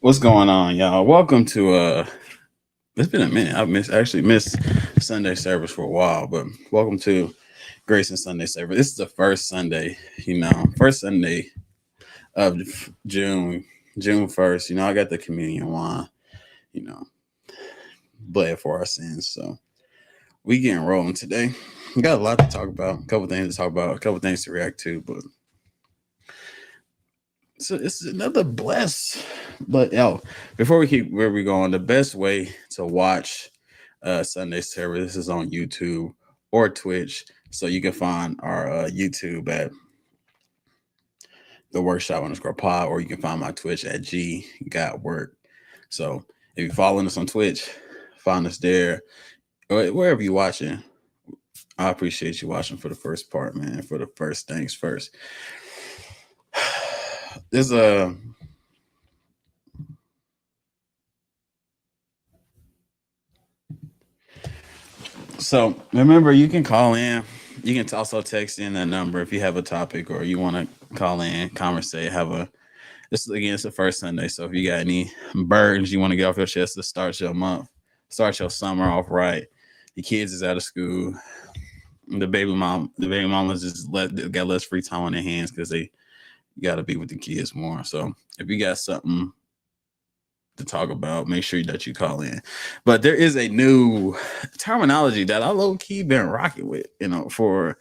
What's going on, y'all? Welcome to it's been a minute. I've missed Sunday service for a while, but welcome to Grace and Sunday service. This is the first Sunday, first Sunday of June, June 1st. I got the communion wine, you know, bled for our sins. So we getting rolling today. We got a lot to talk about, a couple things to talk about, a couple things to react to, but so it's another bless. But before we keep where we're going, the best way to watch Sunday service is on YouTube or Twitch. So you can find our YouTube at the workshop underscore pod, or you can find my Twitch at G Got Work. So if you're following us on Twitch, find us there. Or wherever you're watching, I appreciate you watching for the first part, man. For the first things first. There's a So remember, you can call in. You can also text in that number if you have a topic or you want to call in, conversate, this again, it's the first Sunday. So if you got any burdens you want to get off your chest to start your month, start your summer off right. The kids is out of school. The baby mamas just got less free time on their hands because they got to be with the kids more. So if you got something to talk about, make sure that you call in. But there is a new terminology that I low key been rocking with, for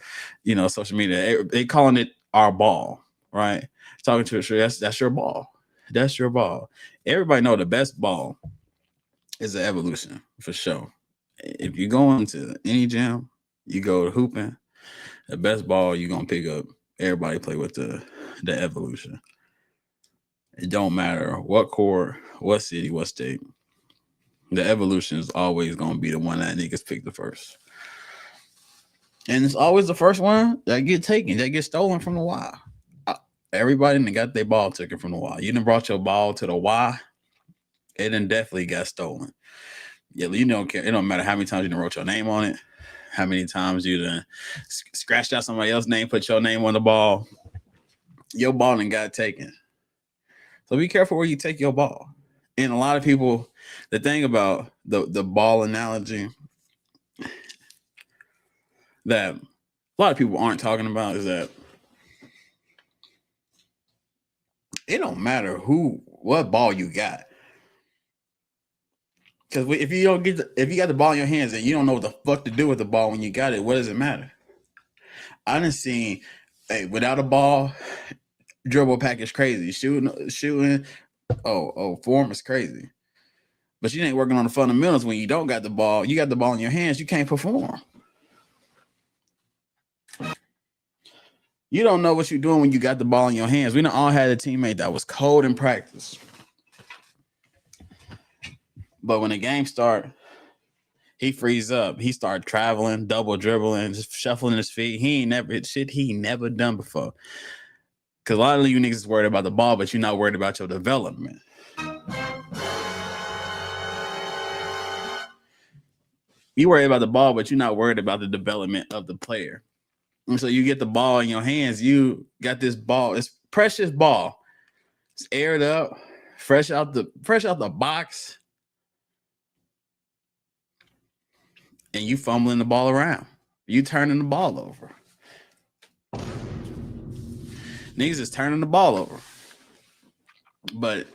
social media. They calling it our ball, right? Talking to a tree, that's your ball. That's your ball. Everybody know the best ball is the evolution for sure. If you go into any gym, you go to hooping, the best ball you're gonna pick up. Everybody play with the evolution. It don't matter what court, what city, what state. The evolution is always gonna be the one that niggas pick the first. And it's always the first one that get taken, that get stolen from the Y. Everybody done got their ball taken from the Y. You done brought your ball to the Y, it done definitely got stolen. Yeah, you don't care. It don't matter how many times you done wrote your name on it, how many times you done scratched out somebody else's name, put your name on the ball. Your ball done got taken. So be careful where you take your ball. And a lot of people, the thing about the ball analogy that a lot of people aren't talking about is that it don't matter what ball you got. Because if you got the ball in your hands and you don't know what the fuck to do with the ball when you got it, what does it matter? I done seen, without a ball, dribble package crazy. Shooting, form is crazy. But you ain't working on the fundamentals when you don't got the ball. You got the ball in your hands, you can't perform. You don't know what you're doing when you got the ball in your hands. We done all had a teammate that was cold in practice. But when the game start, he frees up. He start traveling, double dribbling, just shuffling his feet. He never done before. Because a lot of you niggas is worried about the ball, but you're not worried about your development. You worry about the ball, but you're not worried about the development of the player. And so you get the ball in your hands. You got this ball. It's precious ball. It's aired up, fresh out the box. And you fumbling the ball around. You turning the ball over. Niggas is turning the ball over. But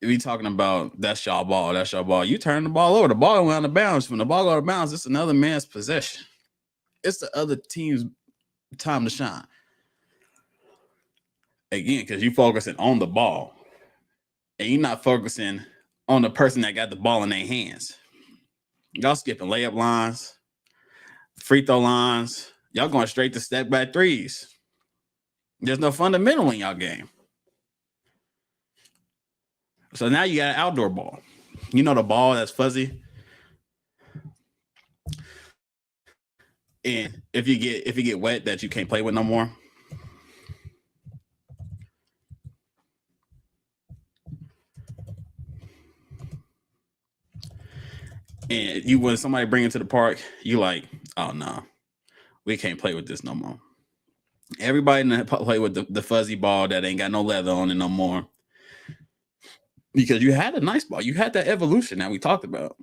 if you talking about that's your ball, you turn the ball over. The ball went out of bounds. When the ball go out of bounds, it's another man's possession. It's the other team's time to shine. Again, because you focusing on the ball. And you're not focusing on the person that got the ball in their hands. Y'all skipping layup lines, free throw lines. Y'all going straight to step back threes. There's no fundamental in y'all game. So now you got an outdoor ball. You know the ball that's fuzzy. And if you get wet that you can't play with no more. And when somebody bring it to the park, you like, oh no, we can't play with this no more. Everybody play with the fuzzy ball that ain't got no leather on it no more. because you had a nice ball. You had that evolution that we talked about.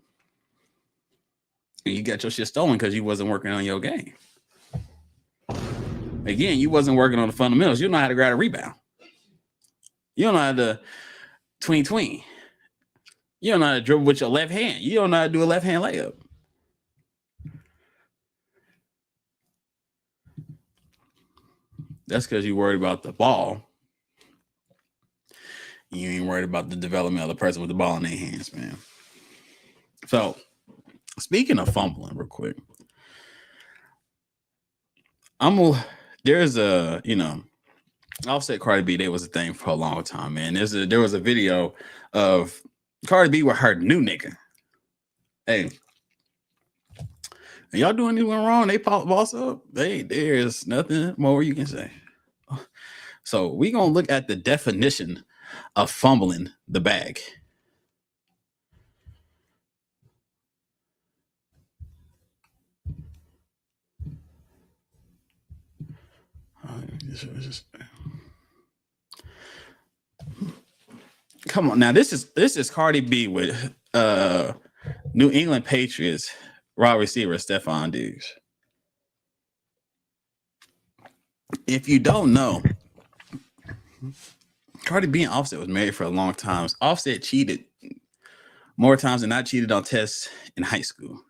And you got your shit stolen because you wasn't working on your game. Again, you wasn't working on the fundamentals. You don't know how to grab a rebound. You don't know how to tween. You don't know how to dribble with your left hand. You don't know how to do a left hand layup. That's because you worried about the ball. You ain't worried about the development of the person with the ball in their hands, man. So, speaking of fumbling, real quick, there's a, Offset Cardi B, there was a thing for a long time, man. There was a video of Cardi B with her new nigga. Hey, y'all doing anything wrong? They boss up. There's nothing more you can say. So we gonna look at the definition of fumbling the bag. Come on now, this is Cardi B with New England Patriots wide receiver Stephon Diggs. If you don't know, Cardi B and Offset was married for a long time. Offset cheated more times than I cheated on tests in high school.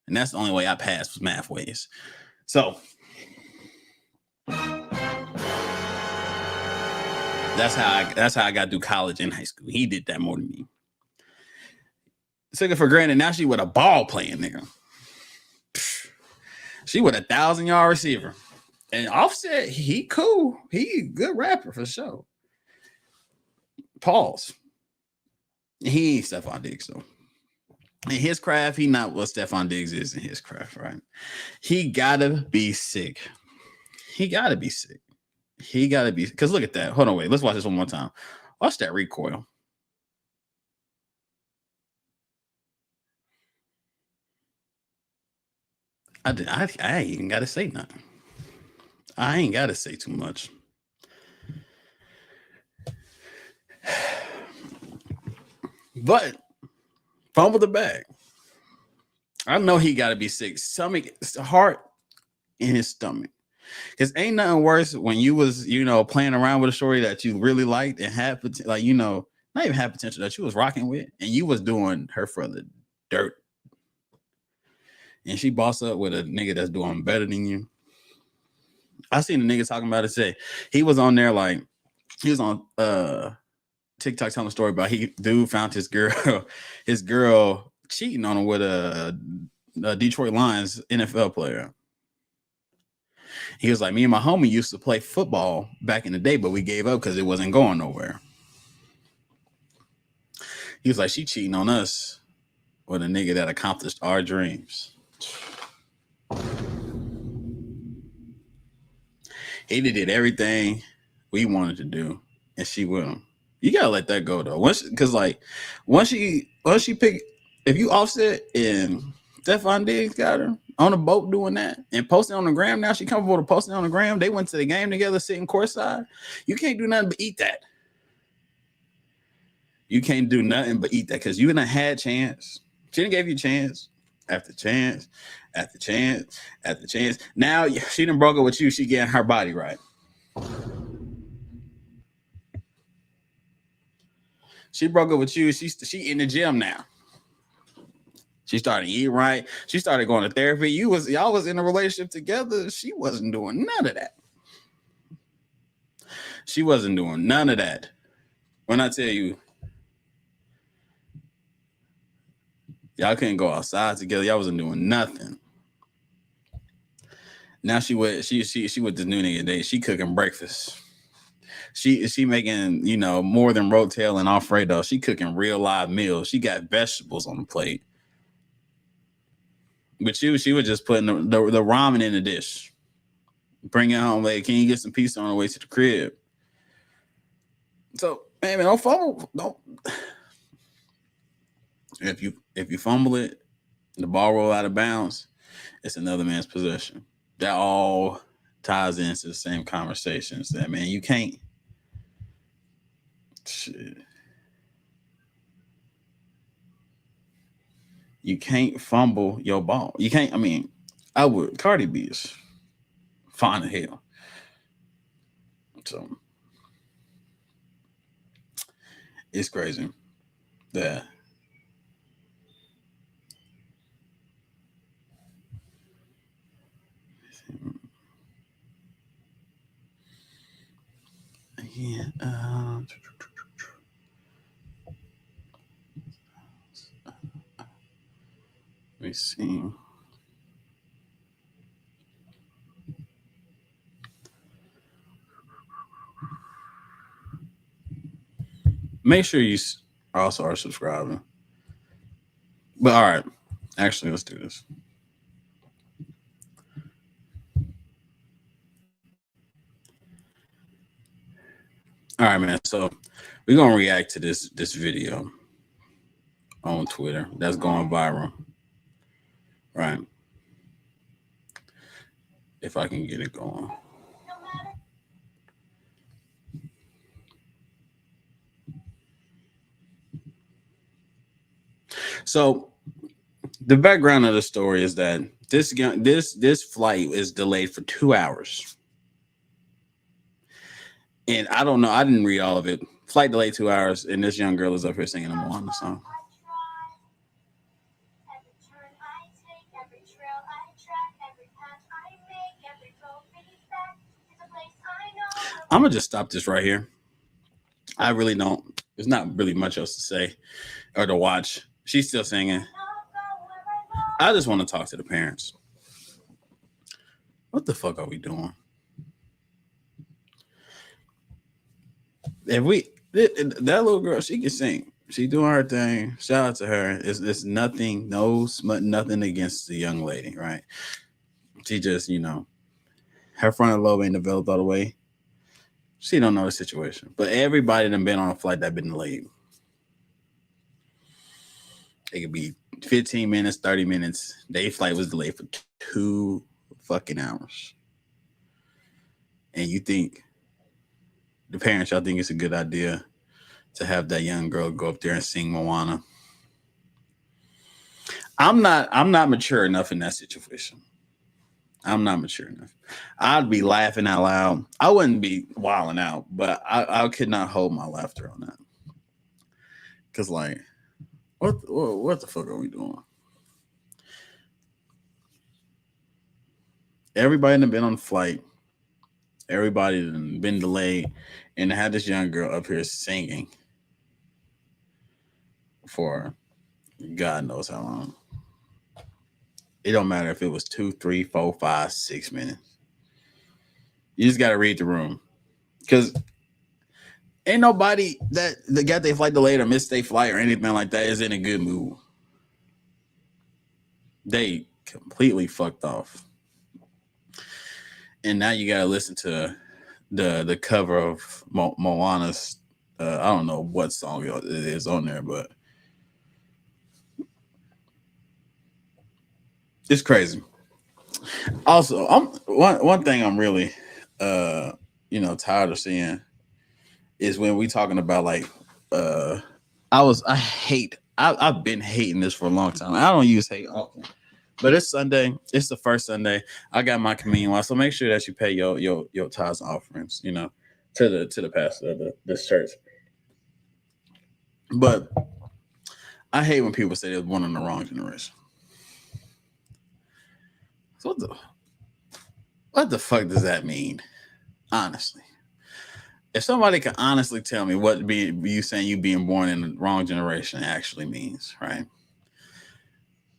And that's the only way I passed was math ways. So that's how I got through college and high school. He did that more than me. Took it for granted. Now she with a ball playing there. She with 1,000-yard receiver. And Offset, he cool. He a good rapper for sure. Pause. He ain't Stephon Diggs, though. In his craft, he not what Stephon Diggs is in his craft, right? He gotta be sick. Because look at that. Hold on, wait. Let's watch this one more time. Watch that recoil. I ain't even got to say nothing. I ain't got to say too much. But fumble the bag. I know he got to be sick. Heart in his stomach. Because ain't nothing worse when you was, playing around with a story that you really liked and had, not even had potential that you was rocking with, and you was doing her for the dirt. And she boss up with a nigga that's doing better than you. I seen the nigga talking about it say he was on there he was on TikTok telling a story about dude found his girl cheating on him with a Detroit Lions NFL player. He was like, me and my homie used to play football back in the day, but we gave up because it wasn't going nowhere. He was like, she cheating on us with a nigga that accomplished our dreams. He did everything we wanted to do, and she with him. You gotta let that go though. Once she pick, if you Offset and Stephon Diggs got her on a boat doing that and posting on the gram, now she comfortable to posting on the gram. They went to the game together, sitting courtside. You can't do nothing but eat that. You can't do nothing but eat that because you done had chance. She done gave you chance after chance after chance after chance. Now she done broke up with you. She getting her body right. She broke up with you. She in the gym now. She started eating right. She started going to therapy. Y'all was in a relationship together. She wasn't doing none of that. She wasn't doing none of that. When I tell you, y'all couldn't go outside together. Y'all wasn't doing nothing. Now she with this new nigga today. She cooking breakfast. She making, more than rotel and Alfredo. She cooking real live meals. She got vegetables on the plate. But she was just putting the ramen in the dish. Bring it home. Like, can you get some pizza on the way to the crib? So, man, don't fumble. Don't. If you fumble it, the ball roll out of bounds, it's another man's possession. That all ties into the same conversations. That, man, you can't. Shit. You can't fumble your ball. You can't. I mean, I would. Cardi B is fine as hell. So it's crazy that yeah. Let me see. Make sure you also are subscribing. But all right, actually, let's do this. All right, man. So we're gonna react to this video on Twitter that's going viral. Right. If I can get it going. So the background of the story is that this flight is delayed for 2 hours. And I don't know, I didn't read all of it. Flight delayed 2 hours, and this young girl is up here singing a Moana song. I'm gonna just stop this right here. I really don't. There's not really much else to say or to watch. She's still singing. I just want to talk to the parents. What the fuck are we doing? If we that little girl, she can sing. She doing her thing. Shout out to her. It's nothing, nothing against the young lady, right? She just, her frontal lobe ain't developed all the way. She don't know the situation. But everybody done been on a flight that been delayed. It could be 15 minutes, 30 minutes. Their flight was delayed for 2 fucking hours. And you think the parents, y'all think it's a good idea to have that young girl go up there and sing Moana? I'm not mature enough in that situation. I'm not mature enough. I'd be laughing out loud. I wouldn't be wilding out, but I could not hold my laughter on that. Cause like, what the fuck are we doing? Everybody done been on the flight. Everybody done been delayed, and to have this young girl up here singing for God knows how long. It don't matter if it was 2, 3, 4, 5, 6 minutes. You just gotta read the room, because ain't nobody that got their flight delayed or missed their flight or anything like that is in a good mood. They completely fucked off, and now you gotta listen to the cover of Moana's. I don't know what song it is on there, but it's crazy. Also, I'm one thing I'm really tired of seeing is when we talking about like I've been hating this for a long time. I don't use hate often. But it's Sunday. It's the first Sunday. I got my communion watch, so make sure that you pay your tithes and offerings, to the pastor of this church. But I hate when people say they was born in the wrong generation. So what the fuck does that mean? Honestly, if somebody can honestly tell me what you saying you being born in the wrong generation actually means, right?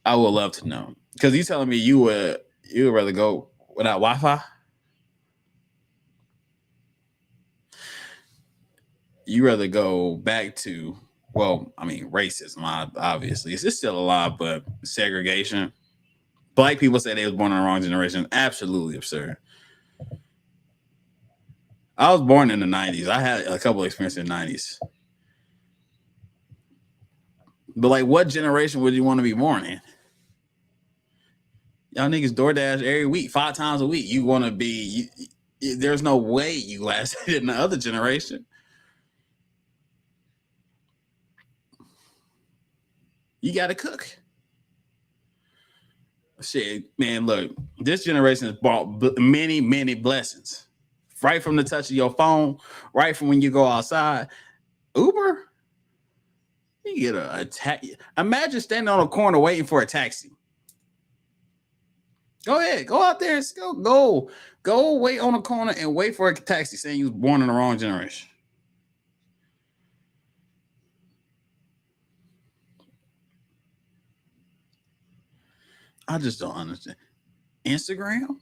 I would love to know. Because you telling me you would rather go without Wi-Fi? You rather go back to, well, I mean, racism, obviously. It's still a lot, but segregation. Black people say they was born in the wrong generation. Absolutely absurd. I was born in the 90s. I had a couple of experiences in the 90s. But like, what generation would you want to be born in? Y'all niggas DoorDash every week, 5 times a week. You want to be, there's no way you lasted in the other generation. You got to cook. Shit, man, look, this generation has brought many, many blessings. Right from the touch of your phone, right from when you go outside. Uber, you get a taxi. Imagine standing on a corner waiting for a taxi. Go ahead, go out there and go wait on a corner and wait for a taxi saying you was born in the wrong generation. I just don't understand. Instagram?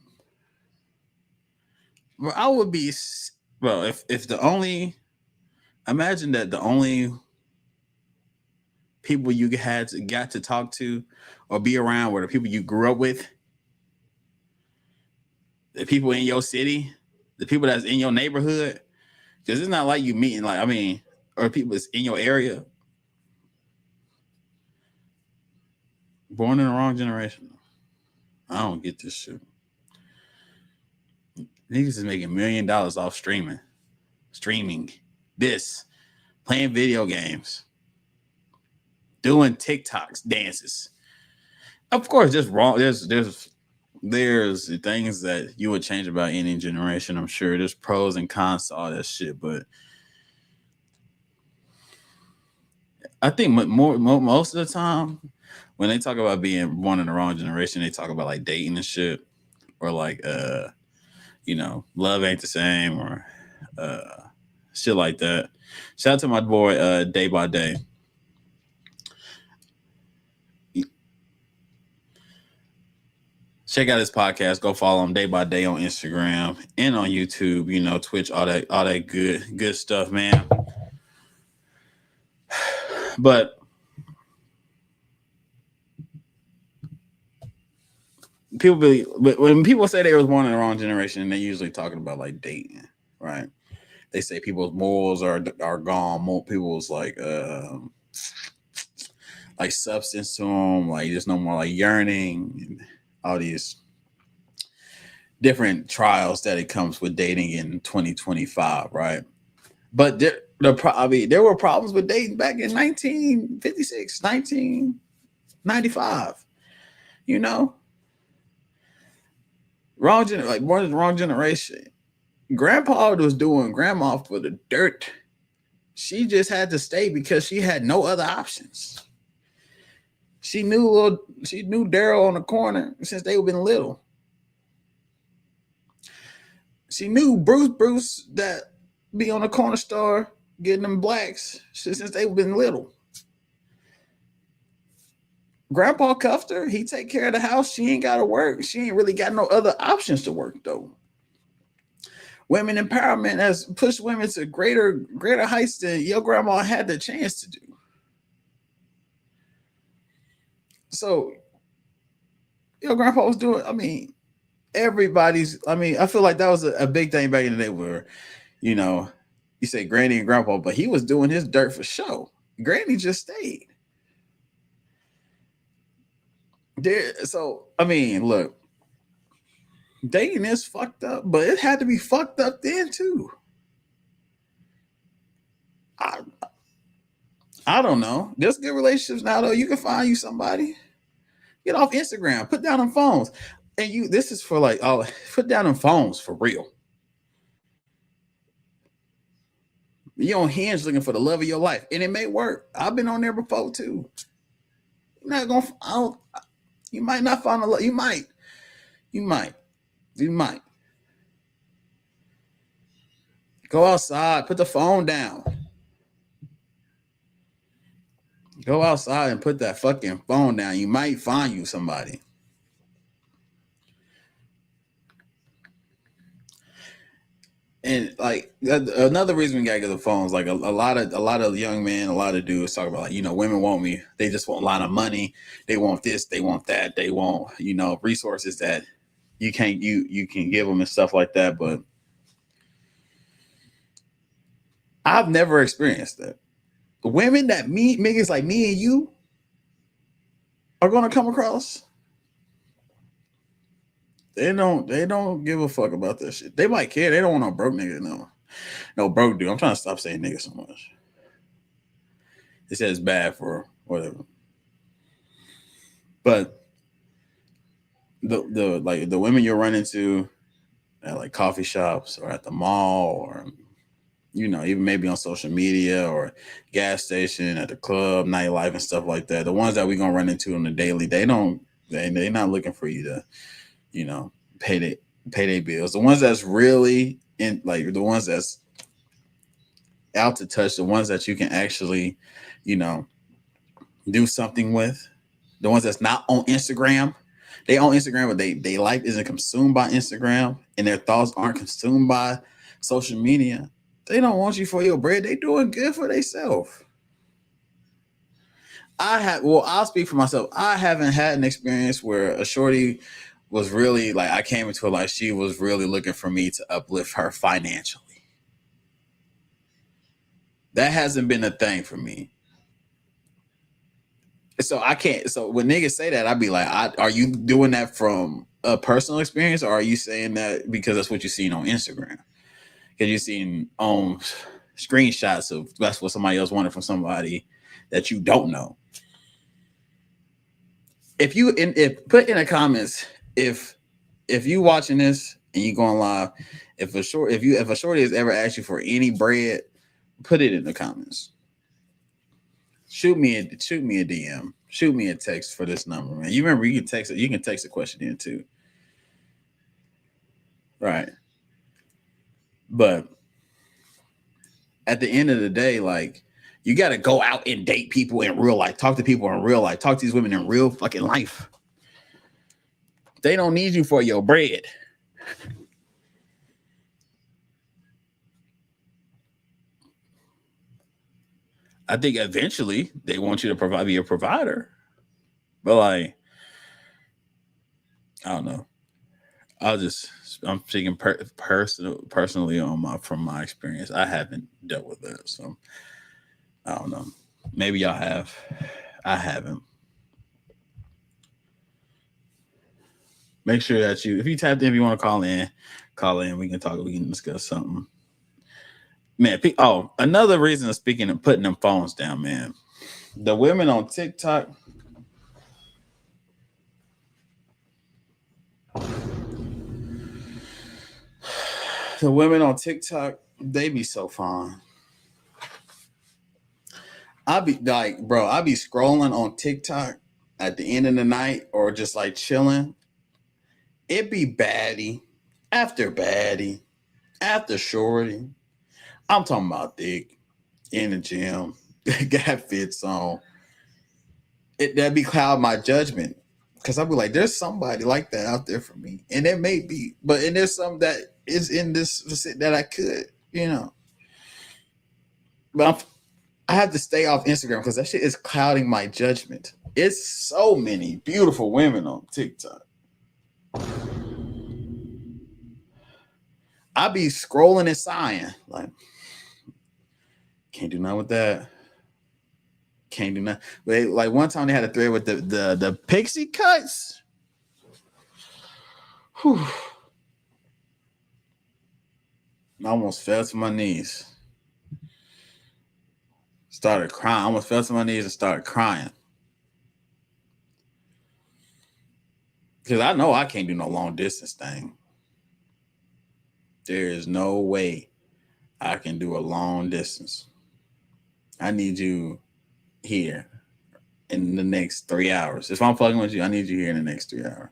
Well, I would be well if the only imagine that the only people you got to talk to or be around were the people you grew up with, the people in your city, the people that's in your neighborhood. Because it's not like you meeting or people that's in your area. Born in the wrong generation. I don't get this shit. Niggas is making $1 million off streaming this, playing video games, doing TikToks, dances. Of course, there's wrong. There's things that you would change about any generation. I'm sure there's pros and cons to all that shit, but I think most of the time when they talk about being born in the wrong generation, they talk about like dating and shit, or like love ain't the same, or shit like that. Shout out to my boy Day by Day. Check out his podcast. Go follow him Day by Day on Instagram and on YouTube. Twitch, all that good stuff, man. But when people say they was born in the wrong generation, they usually talking about like dating, right? They say people's morals are gone. More people's like substance to them, like there's no more like yearning, and all these different trials that it comes with dating in 2025, right? But there were problems with dating back in 1956, 1995. Born in the wrong generation. Grandpa was doing grandma for the dirt. She just had to stay because she had no other options. She knew Daryl on the corner since they been little. She knew Bruce that be on the corner store getting them blacks since they been little. Grandpa cuffed her. He take care of the house. She ain't got to work. She ain't really got no other options to work though. Women empowerment has pushed women to greater heights than your grandma had the chance to do. So your grandpa was doing, I feel like that was a big thing back in the day where, you say granny and grandpa, but he was doing his dirt for show. Granny just stayed. Look, dating is fucked up, but it had to be fucked up then too. I don't know. There's good relationships now though. You can find you somebody. Get off Instagram. Put down them phones. And this is for like, put down them phones for real. You on Hinge looking for the love of your life, and it may work. I've been on there before too. You're not gonna. You might not find a love. You might. Go outside. Put the phone down. Go outside and put that fucking phone down. You might find you somebody. And like another reason we gotta get the phones, like a lot of young men, a lot of dudes talk about like, women want me. They just want a lot of money. They want this. They want that. They want resources that you can give them and stuff like that. But I've never experienced that. Women that niggas like me and you are gonna come across. They don't give a fuck about that shit. They might care. They don't want no broke nigga, no broke dude. I'm trying to stop saying nigga so much. It says bad for whatever. But the women you'll run into at like coffee shops or at the mall or even maybe on social media or gas station at the club, nightlife and stuff like that. The ones that we're gonna run into on the daily, they're not looking for you to, you know, pay they pay their bills. The ones that's really in like the ones that's out to touch, the ones that you can actually, you know, do something with, the ones that's not on Instagram. They on Instagram, but they life isn't consumed by Instagram, and their thoughts aren't consumed by social media. They don't want you for your bread. They doing good for themselves. I'll speak for myself. I haven't had an experience where a shorty was really like I came into it like she was really looking for me to uplift her financially. That hasn't been a thing for me. So I can't. So when niggas say that, I'd be like, "Are you doing that from a personal experience, or are you saying that because that's what you've seen on Instagram? Because you've seen screenshots of that's what somebody else wanted from somebody that you don't know. If put in the comments if you watching this and you going live, if a shorty has ever asked you for any bread, put it in the comments. Shoot me a DM. Shoot me a text for this number, man. You remember you can text it. You can text a question in too, right? But at the end of the day, like you got to go out and date people in real life. Talk to people in real life. Talk to these women in real fucking life. They don't need you for your bread. I think eventually they want you to be a provider, but like I don't know. I'm speaking personally on my from my experience. I haven't dealt with that, so I don't know. Maybe y'all have. I haven't. Make sure that if you tapped in, if you want to call in, call in. We can talk. We can discuss something. Man, another reason of speaking and putting them phones down, man. The women on TikTok, the women on TikTok, they be so fine. I be like, bro, I be scrolling on TikTok at the end of the night or just like chilling. It be baddie after shorty. I'm talking about thick in the gym, got fits on. That be cloud my judgment because I'll be like, there's somebody like that out there for me, and there may be, and there's some that is in this that I could, but I have to stay off Instagram because that shit is clouding my judgment. It's so many beautiful women on TikTok. I be scrolling and sighing like, can't do nothing with that. Can't do nothing. But like one time they had a thread with the pixie cuts. Whew. I almost fell to my knees. Started crying. I almost fell to my knees and started crying. Because I know I can't do no long distance thing. There is no way I can do a long distance. I need you here in the next 3 hours. If I'm fucking with you, I need you here in the next 3 hours.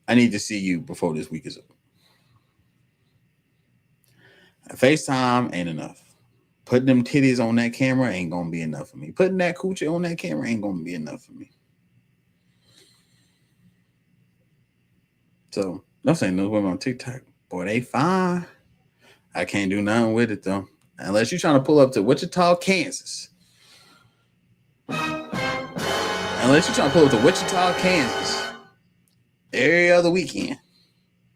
I need to see you before this week is up. FaceTime ain't enough. Putting them titties on that camera ain't gonna be enough for me. Putting that coochie on that camera ain't gonna be enough for me. So I'm saying those women on TikTok, boy, they fine. I can't do nothing with it though. Unless you're trying to pull up to Wichita, Kansas. Unless you're trying to pull up to Wichita, Kansas every other weekend.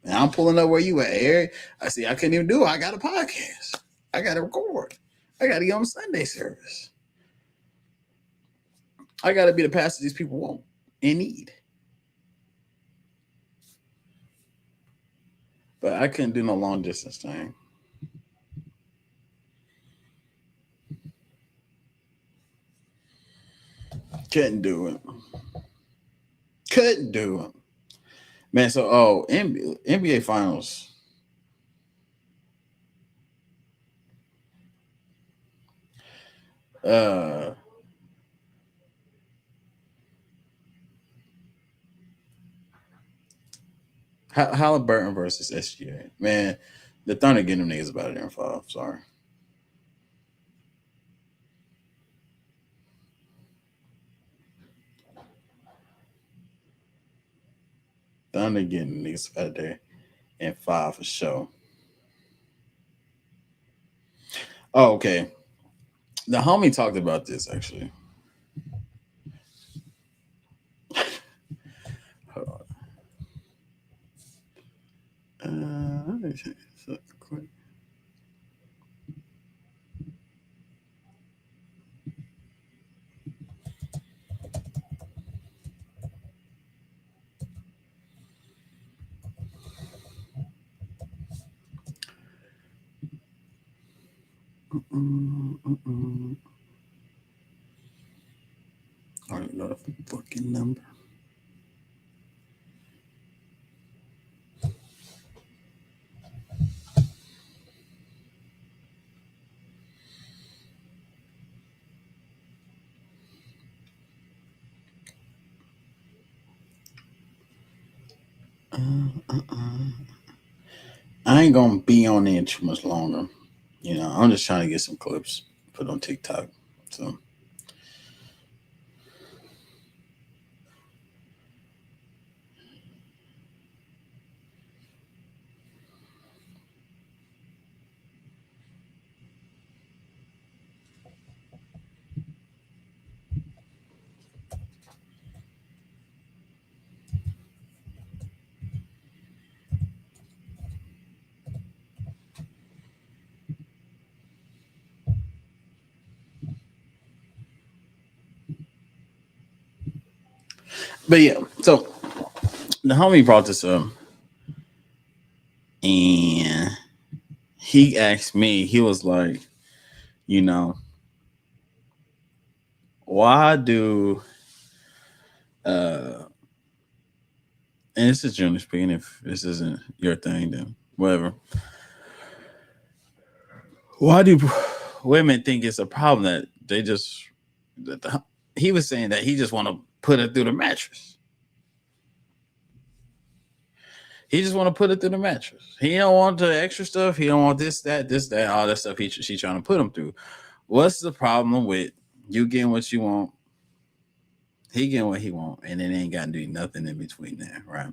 And I'm pulling up where you at. I see I couldn't even do it. I got a podcast. I got to record. I got to get on Sunday service. I got to be the pastor these people want and need. But I couldn't do no long distance thing. Couldn't do it. couldn't do. Man, so NBA Finals. Uh, Halliburton versus SGA. Man, the Thunder getting them niggas about it there in five. Sorry, Thunder getting niggas out there in five for sure. Oh, okay. The homie talked about this actually. Hold on. Let me check this up quick. I don't know the fucking number. I ain't gonna be on there too much longer. I'm just trying to get some clips put on TikTok. So, but yeah, so the homie brought this up, and he asked me. He was like, you know, why do and this is generally speaking. If this isn't your thing, then whatever. Why do women think it's a problem that they just that he was saying that he just want to put it through the mattress. He just want to put it through the mattress. He don't want the extra stuff. He don't want this, that, all that stuff. She trying to put him through. What's the problem with you getting what you want? He getting what he want, and it ain't got to do nothing in between there, right?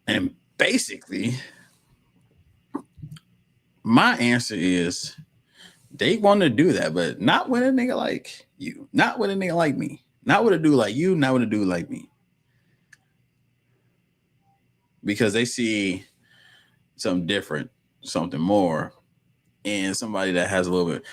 And basically, my answer is they want to do that, but not with a nigga like you, not with a nigga like me, not with a dude like you, not with a dude like me, because they see something different, something more, and somebody that has a little bit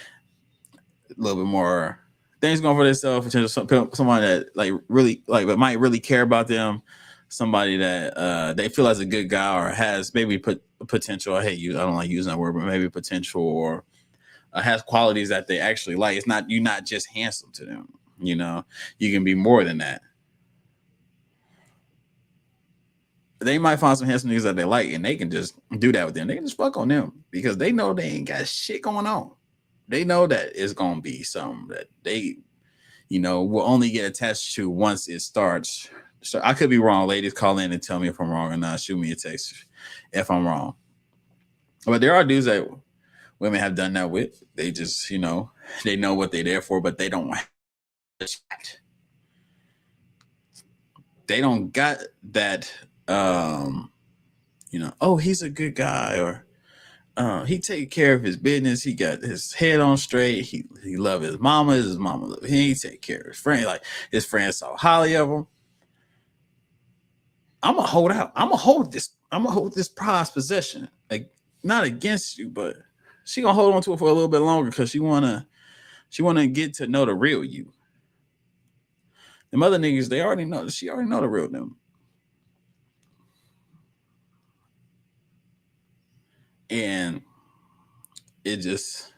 more things going for themselves. Somebody that like really like, but might really care about them. Somebody that they feel as a good guy or has maybe put potential. I hate you. I don't like using that word, but maybe potential or has qualities that they actually like. It's not you're not just handsome to them. You can be more than that. They might find some handsome niggas that they like, and they can just do that with them. They can just fuck on them because they know they ain't got shit going on. They know that it's gonna be something that they, will only get attached to once it starts. So I could be wrong. Ladies, call in and tell me if I'm wrong or not. Shoot me a text if I'm wrong. But there are dudes that women have done that with. They just, they know what they're there for, but they don't. They don't got that. Oh, he's a good guy, or he take care of his business. He got his head on straight. He love his mama. His mama love him. He take care of his friend. Like his friends saw highly of him. I'm gonna hold out. I'm gonna hold this. I'm gonna hold this prized possession. Like not against you, but she gonna hold on to it for a little bit longer because she wanna get to know the real you. The other niggas, they already know. She already know the real them, and it just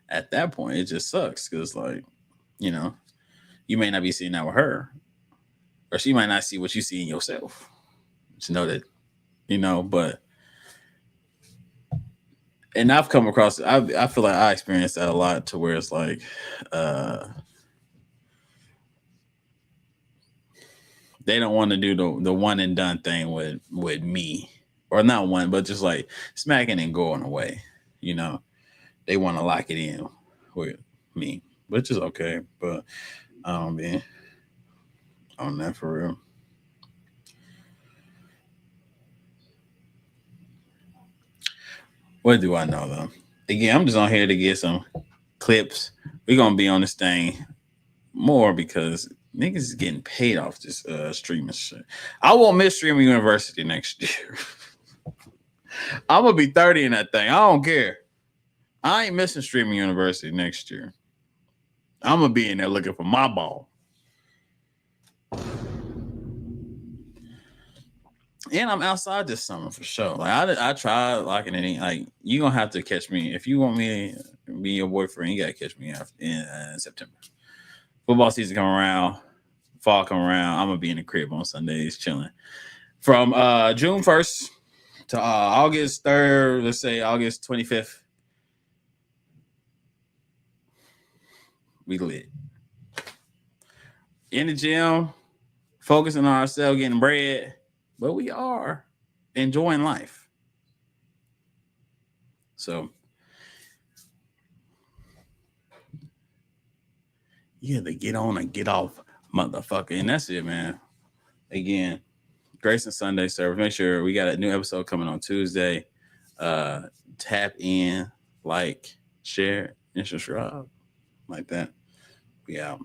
at that point it just sucks because like you know You may not be seeing that with her, or she might not see what you see in yourself. Just know that, but and I've come across I feel like I experienced that a lot to where it's like uh they don't want to do the one and done thing with me, or not one, but just like smacking and going away. You know, they want to lock it in with me, which is okay. But I don't be on that for real. What do I know though? Again, I'm just on here to get some clips. We're gonna be on this thing more because niggas is getting paid off this streaming shit. I won't miss streaming university next year. I'm gonna be 30 in that thing. I don't care. I ain't missing streaming university next year. I'm gonna be in there looking for my ball. And I'm outside this summer for sure. Like I tried locking it in. Like you gonna have to catch me if you want me to be your boyfriend. You gotta catch me after in September. Football season come around, fall come around. I'm gonna be in the crib on Sundays chilling from June 1st to August 3rd. Let's say August 25th. We lit in the gym, focusing on ourselves, getting bread, but we are enjoying life. So yeah, the get on and get off, motherfucker, and that's it, man. Again, Grace and Sunday service. Make sure we got a new episode coming on Tuesday. Uh, Tap in, like, share, and subscribe, like that. We out.